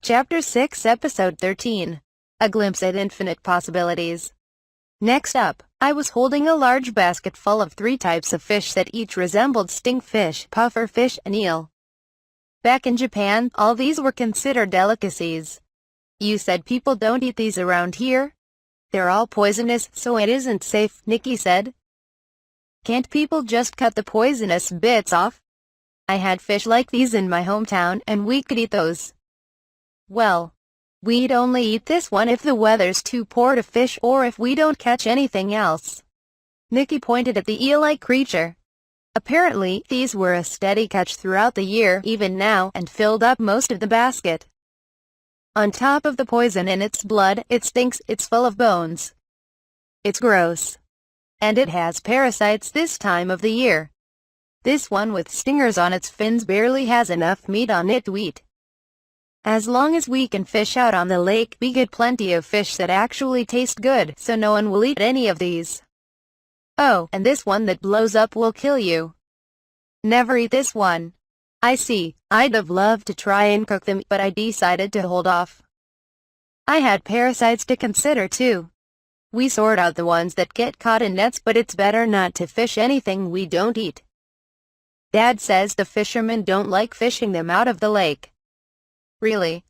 Chapter 6 Episode 13. A Glimpse at Infinite Possibilities. Next up, I was holding a large basket full of 3 types of fish that each resembled stinkfish, pufferfish, and eel. Back in Japan, all these were considered delicacies. You said people don't eat these around here? They're all poisonous, so it isn't safe, Nikki said. Can't people just cut the poisonous bits off? I had fish like these in my hometown, and we could eat those. Well, we'd only eat this one if the weather's too poor to fish or if we don't catch anything else. Nikki pointed at the eel-like creature. Apparently, these were a steady catch throughout the year, even now, and filled up most of the basket. On top of the poison in its blood, it stinks, it's full of bones. It's gross. And it has parasites this time of the year. This one with stingers on its fins barely has enough meat on it to eat. As long as we can fish out on the lake, we get plenty of fish that actually taste good, so no one will eat any of these. Oh, and this one that blows up will kill you. Never eat this one. I see. I'd have loved to try and cook them, but I decided to hold off. I had parasites to consider too. We sort out the ones that get caught in nets, but it's better not to fish anything we don't eat. Dad says the fishermen don't like fishing them out of the lake. Really?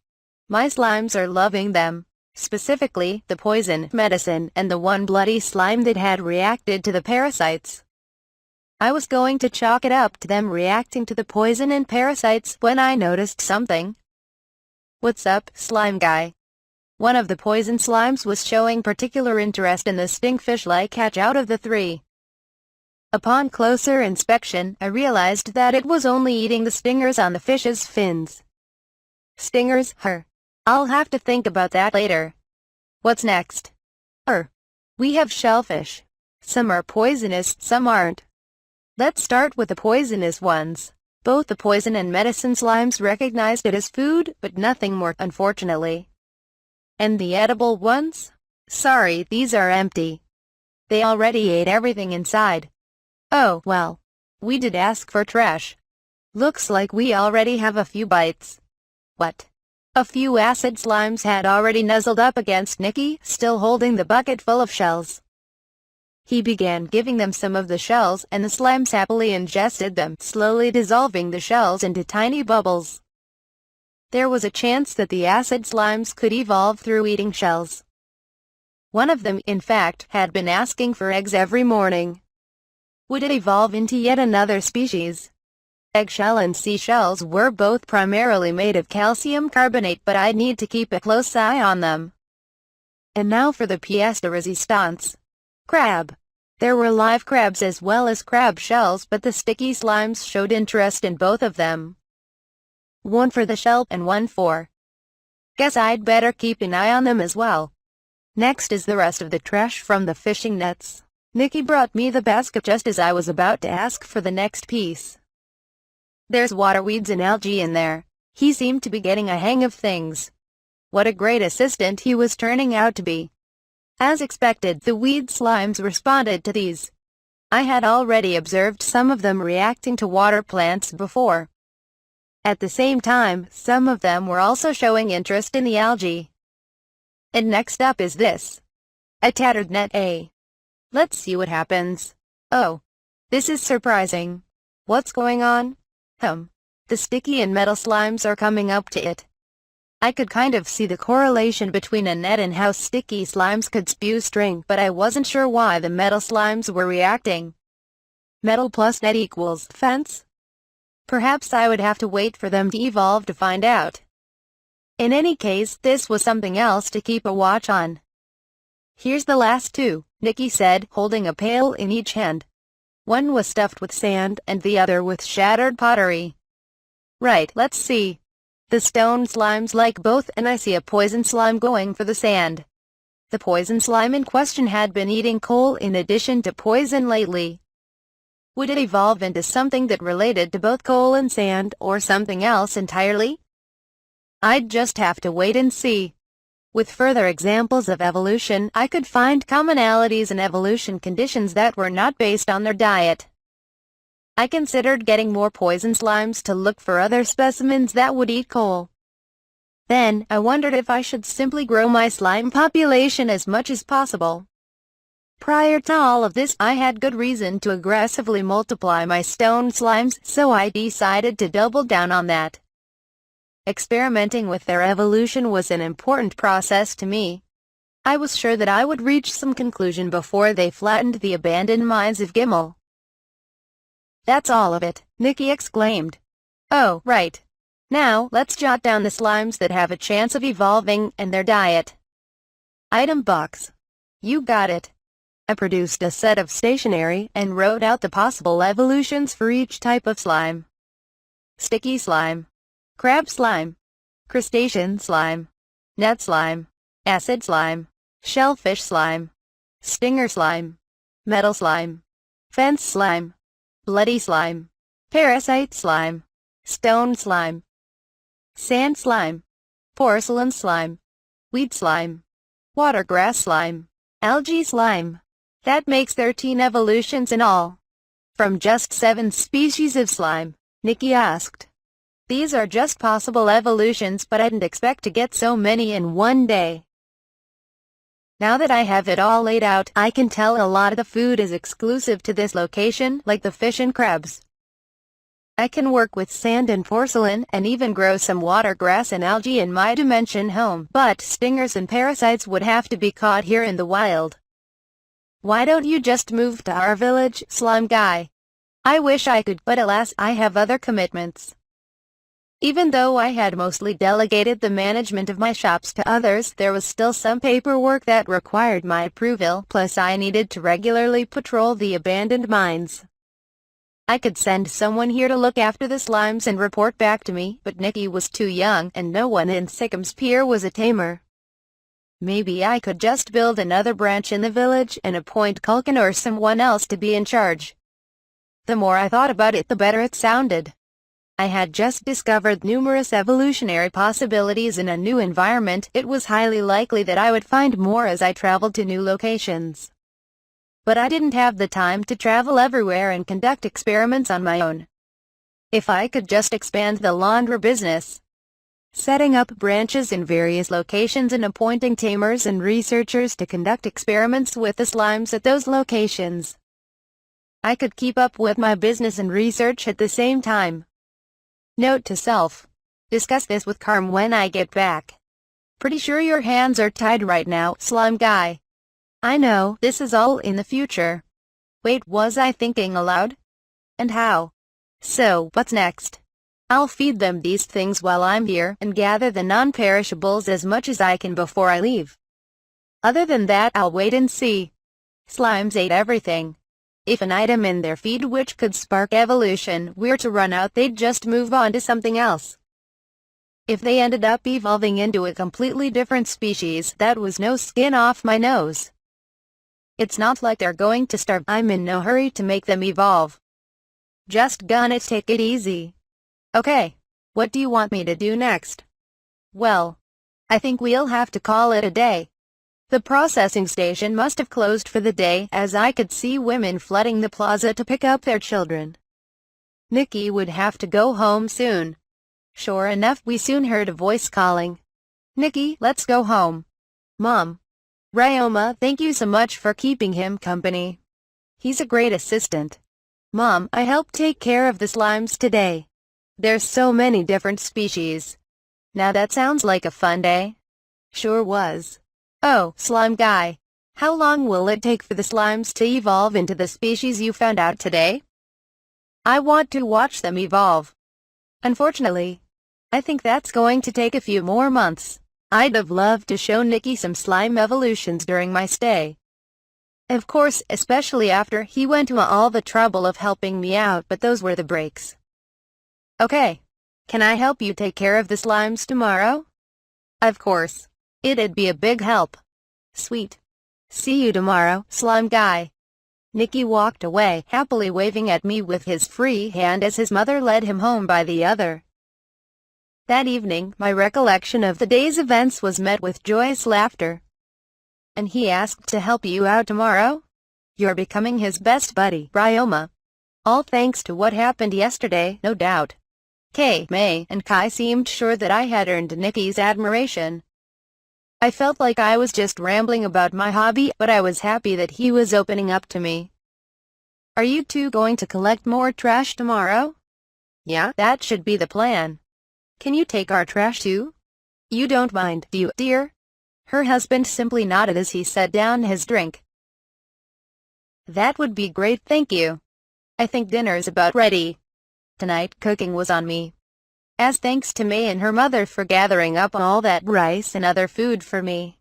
My slimes are loving them, specifically the poison medicine and the one bloody slime that had reacted to the parasites. I was going to chalk it up to them reacting to the poison and parasites when I noticed something. What's up, slime guy? One of the poison slimes was showing particular interest in the stinkfish-like catch out of the 3. Upon closer inspection, I realized that it was only eating the stingers on the fish's fins. Stingers, I'll have to think about that later. What's next? We have shellfish. Some are poisonous, some aren't. Let's start with the poisonous ones. Both the poison and medicine slimes recognized it as food, but nothing more, unfortunately. And the edible ones? Sorry, these are empty. They already ate everything inside. Oh, well. We did ask for trash. Looks like we already have a few bites. What? A few acid slimes had already nuzzled up against Nikki, still holding the bucket full of shells. He began giving them some of the shells, and the slimes happily ingested them, slowly dissolving the shells into tiny bubbles. There was a chance that the acid slimes could evolve through eating shells. One of them, in fact, had been asking for eggs every morning. Would it evolve into yet another species? Eggshell and seashells were both primarily made of calcium carbonate, but I'd need to keep a close eye on them. And now for the pièce de résistance. Crab. There were live crabs as well as crab shells, but the sticky slimes showed interest in both of them. One for the shell and one for. Guess I'd better keep an eye on them as well. Next is the rest of the trash from the fishing nets. Nikki brought me the basket just as I was about to ask for the next piece. There's waterweeds and algae in there. He seemed to be getting a hang of things. What a great assistant he was turning out to be. As expected, the weed slimes responded to these. I had already observed some of them reacting to water plants before. At the same time, some of them were also showing interest in the algae. And next up is this. A tattered net. Let's see what happens. Oh. This is surprising. What's going on? The sticky and metal slimes are coming up to it. I could kind of see the correlation between a net and how sticky slimes could spew string, but I wasn't sure why the metal slimes were reacting. Metal plus net equals fence? Perhaps I would have to wait for them to evolve to find out. In any case, this was something else to keep a watch on. Here's the last 2, Nikki said, holding a pail in each hand. One was stuffed with sand, and the other with shattered pottery. Right, let's see. The stone slimes like both, and I see a poison slime going for the sand. The poison slime in question had been eating coal in addition to poison lately. Would it evolve into something that related to both coal and sand, or something else entirely? I'd just have to wait and see. With further examples of evolution, I could find commonalities in evolution conditions that were not based on their diet. I considered getting more poison slimes to look for other specimens that would eat coal. Then, I wondered if I should simply grow my slime population as much as possible. Prior to all of this, I had good reason to aggressively multiply my stone slimes, so I decided to double down on that. Experimenting with their evolution was an important process to me. I was sure that I would reach some conclusion before they flattened the abandoned mines of Gimel. "That's all of it," Nikki exclaimed. "Oh, right. Now, let's jot down the slimes that have a chance of evolving and their diet." Item box. You got it. I produced a set of stationery and wrote out the possible evolutions for each type of slime. Sticky slime, crab slime, crustacean slime, net slime, acid slime, shellfish slime, stinger slime, metal slime, fence slime, bloody slime, parasite slime, stone slime, sand slime, porcelain slime, weed slime, watergrass slime, algae slime. That makes 13 evolutions in all. From just 7 species of slime, Nikki asked. These are just possible evolutions, but I didn't expect to get so many in one day. Now that I have it all laid out, I can tell a lot of the food is exclusive to this location, like the fish and crabs. I can work with sand and porcelain, and even grow some watergrass and algae in my dimension home, but stingers and parasites would have to be caught here in the wild. Why don't you just move to our village, slime guy? I wish I could, but alas, I have other commitments. Even though I had mostly delegated the management of my shops to others, there was still some paperwork that required my approval, plus I needed to regularly patrol the abandoned mines. I could send someone here to look after the slimes and report back to me, but Nikki was too young, and no one in Sickham's Pier was a tamer. Maybe I could just build another branch in the village and appoint Culkin or someone else to be in charge. The more I thought about it, the better it sounded. I had just discovered numerous evolutionary possibilities in a new environment. It was highly likely that I would find more as I traveled to new locations. But I didn't have the time to travel everywhere and conduct experiments on my own. If I could just expand the laundry business, setting up branches in various locations and appointing tamers and researchers to conduct experiments with the slimes at those locations, I could keep up with my business and research at the same time. Note to self. Discuss this with Carm when I get back. Pretty sure your hands are tied right now, slime guy. I know, this is all in the future. Wait, was I thinking aloud? And how? So, what's next? I'll feed them these things while I'm here, and gather the non-perishables as much as I can before I leave. Other than that, I'll wait and see. Slimes ate everything. If an item in their feed which could spark evolution were to run out, they'd just move on to something else. If they ended up evolving into a completely different species, that was no skin off my nose. It's not like they're going to starve. I'm in no hurry to make them evolve. Just gonna take it easy. Okay, what do you want me to do next? Well, I think we'll have to call it a day. The processing station must have closed for the day, as I could see women flooding the plaza to pick up their children. Nikki would have to go home soon. Sure enough, we soon heard a voice calling. Nikki, let's go home. Mom. Ryoma, thank you so much for keeping him company. He's a great assistant. Mom, I helped take care of the slimes today. There's so many different species. Now that sounds like a fun day. Sure was. Oh, slime guy. How long will it take for the slimes to evolve into the species you found out today? I want to watch them evolve. Unfortunately, I think that's going to take a few more months. I'd have loved to show Nikki some slime evolutions during my stay. Of course, especially after he went to all the trouble of helping me out, but those were the breaks. Okay. Can I help you take care of the slimes tomorrow? Of course. It'd be a big help. Sweet. See you tomorrow, slime guy. Nikki walked away, happily waving at me with his free hand as his mother led him home by the other. That evening, my recollection of the day's events was met with joyous laughter. And he asked to help you out tomorrow? You're becoming his best buddy, Ryoma. All thanks to what happened yesterday, no doubt. Kay, May, and Kai seemed sure that I had earned Nikki's admiration. I felt like I was just rambling about my hobby, but I was happy that he was opening up to me. Are you two going to collect more trash tomorrow? Yeah, that should be the plan. Can you take our trash too? You don't mind, do you, dear? Her husband simply nodded as he set down his drink. That would be great, thank you. I think dinner's about ready. Tonight cooking was on me. As thanks to May and her mother for gathering up all that rice and other food for me.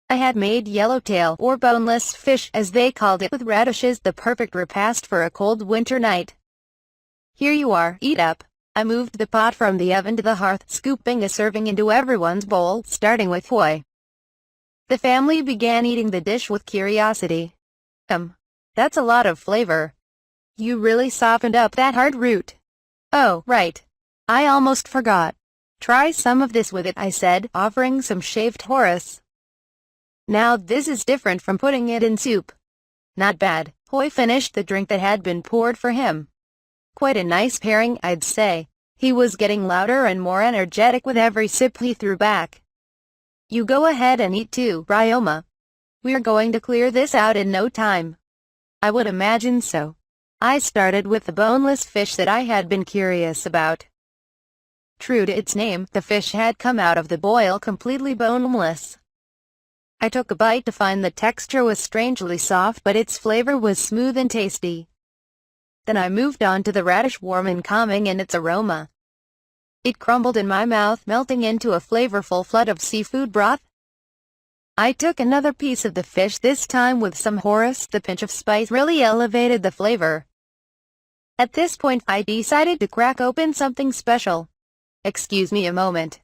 I had made yellowtail, or boneless fish as they called it, with radishes, the perfect repast for a cold winter night. Here you are, eat up. I moved the pot from the oven to the hearth, scooping a serving into everyone's bowl, starting with Hoy. The family began eating the dish with curiosity. That's a lot of flavor. You really softened up that hard root. Oh, right. I almost forgot. Try some of this with it, I said, offering some shaved Horace. Now this is different from putting it in soup. Not bad. Hoy finished the drink that had been poured for him. Quite a nice pairing, I'd say. He was getting louder and more energetic with every sip he threw back. You go ahead and eat too, Ryoma. We're going to clear this out in no time. I would imagine so. I started with the boneless fish that I had been curious about. True to its name, the fish had come out of the boil completely boneless. I took a bite to find the texture was strangely soft, but its flavor was smooth and tasty. Then I moved on to the radish, warm and calming in its aroma. It crumbled in my mouth, melting into a flavorful flood of seafood broth. I took another piece of the fish, this time with some Horace. The pinch of spice really elevated the flavor. At this point, I decided to crack open something special. Excuse me a moment.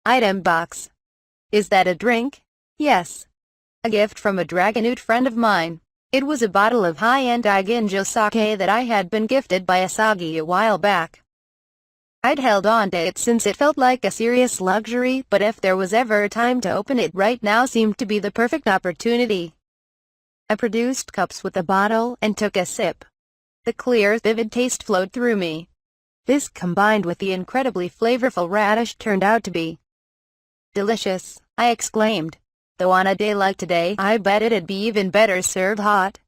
Item box. Is that a drink? Yes. A gift from a Dragonoot friend of mine. It was a bottle of high-end Iginjo sake that I had been gifted by Asagi a while back. I'd held on to it since it felt like a serious luxury, but if there was ever a time to open it, right now seemed to be the perfect opportunity. I produced cups with the bottle and took a sip. The clear, vivid taste flowed through me. This, combined with the incredibly flavorful radish, turned out to be delicious, I exclaimed. Though on a day like today, I bet it'd be even better served hot.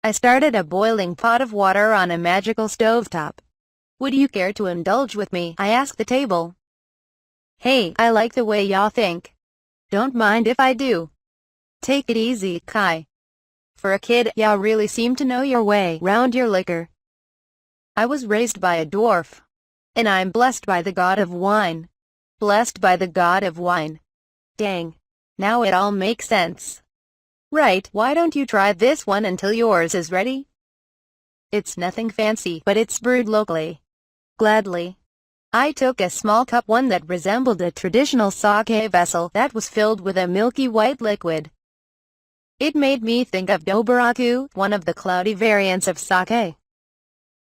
I started a boiling pot of water on a magical stovetop. Would you care to indulge with me? I asked the table. Hey, I like the way y'all think. Don't mind if I do. Take it easy, Kai. For a kid, y'all really seem to know your way round your liquor. I was raised by a dwarf. And I'm blessed by the god of wine. Blessed by the god of wine. Dang. Now it all makes sense. Right, why don't you try this one until yours is ready? It's nothing fancy, but it's brewed locally. Gladly. I took a small cup, one that resembled a traditional sake vessel that was filled with a milky white liquid. It made me think of Dobaraku, one of the cloudy variants of sake.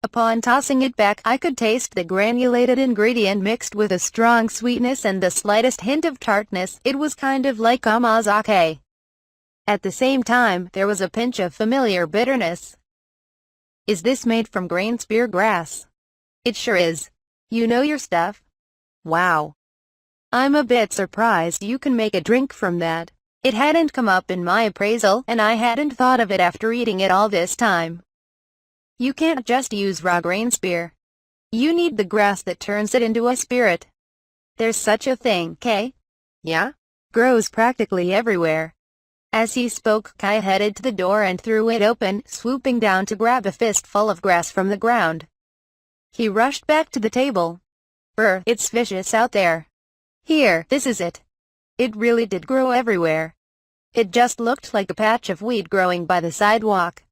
Upon tossing it back, I could taste the granulated ingredient mixed with a strong sweetness and the slightest hint of tartness. It was kind of like amazake. At the same time, there was a pinch of familiar bitterness. Is this made from grain spear grass? It sure is. You know your stuff. Wow. I'm a bit surprised you can make a drink from that. It hadn't come up in my appraisal, and I hadn't thought of it after eating it all this time. You can't just use raw grain spear. You need the grass that turns it into a spirit. There's such a thing, Kay? Yeah? Grows practically everywhere. As he spoke, Kai headed to the door and threw it open, swooping down to grab a fistful of grass from the ground. He rushed back to the table. It's vicious out there. Here, this is it. It really did grow everywhere. It just looked like a patch of weed growing by the sidewalk.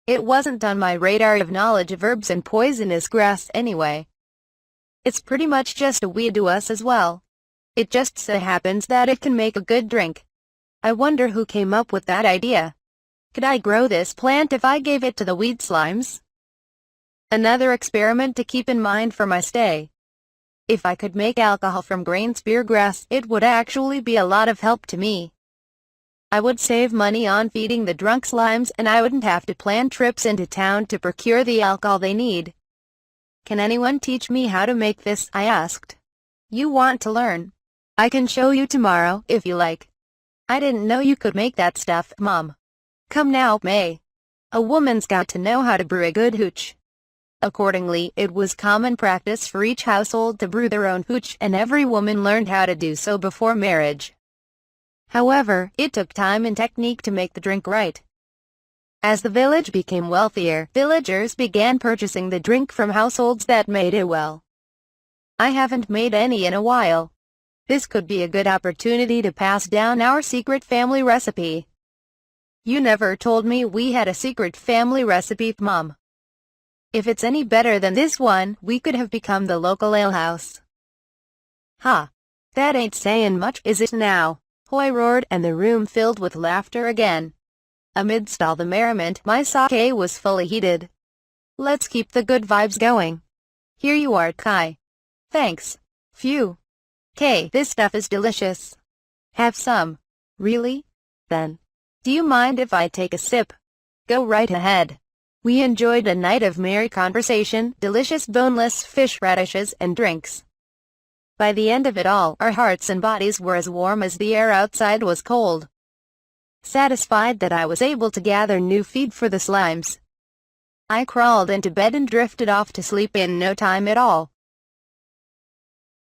It wasn't on my radar of knowledge of herbs and poisonous grass anyway. It's pretty much just a weed to us as well. It just so happens that it can make a good drink. I wonder who came up with that idea. Could I grow this plant if I gave it to the weed slimes? Another experiment to keep in mind for my stay. If I could make alcohol from grain spear grass, it would actually be a lot of help to me. I would save money on feeding the drunk slimes, and I wouldn't have to plan trips into town to procure the alcohol they need. Can anyone teach me how to make this? I asked. You want to learn? I can show you tomorrow, if you like. I didn't know you could make that stuff, Mom. Come now, May. A woman's got to know how to brew a good hooch. Accordingly, it was common practice for each household to brew their own hooch, and every woman learned how to do so before marriage. However, it took time and technique to make the drink right. As the village became wealthier, villagers began purchasing the drink from households that made it well. I haven't made any in a while. This could be a good opportunity to pass down our secret family recipe. You never told me we had a secret family recipe, Mom. If it's any better than this one, we could have become the local alehouse. Ha! That ain't saying much, is it now? Hoy roared, and the room filled with laughter again. Amidst all the merriment, my sake was fully heated. Let's keep the good vibes going. Here you are, Kai. Thanks. Phew. Kay, this stuff is delicious. Have some. Really? Then. Do you mind if I take a sip? Go right ahead. We enjoyed a night of merry conversation, delicious boneless fish radishes, and drinks. By the end of it all, our hearts and bodies were as warm as the air outside was cold. Satisfied that I was able to gather new feed for the slimes, I crawled into bed and drifted off to sleep in no time at all.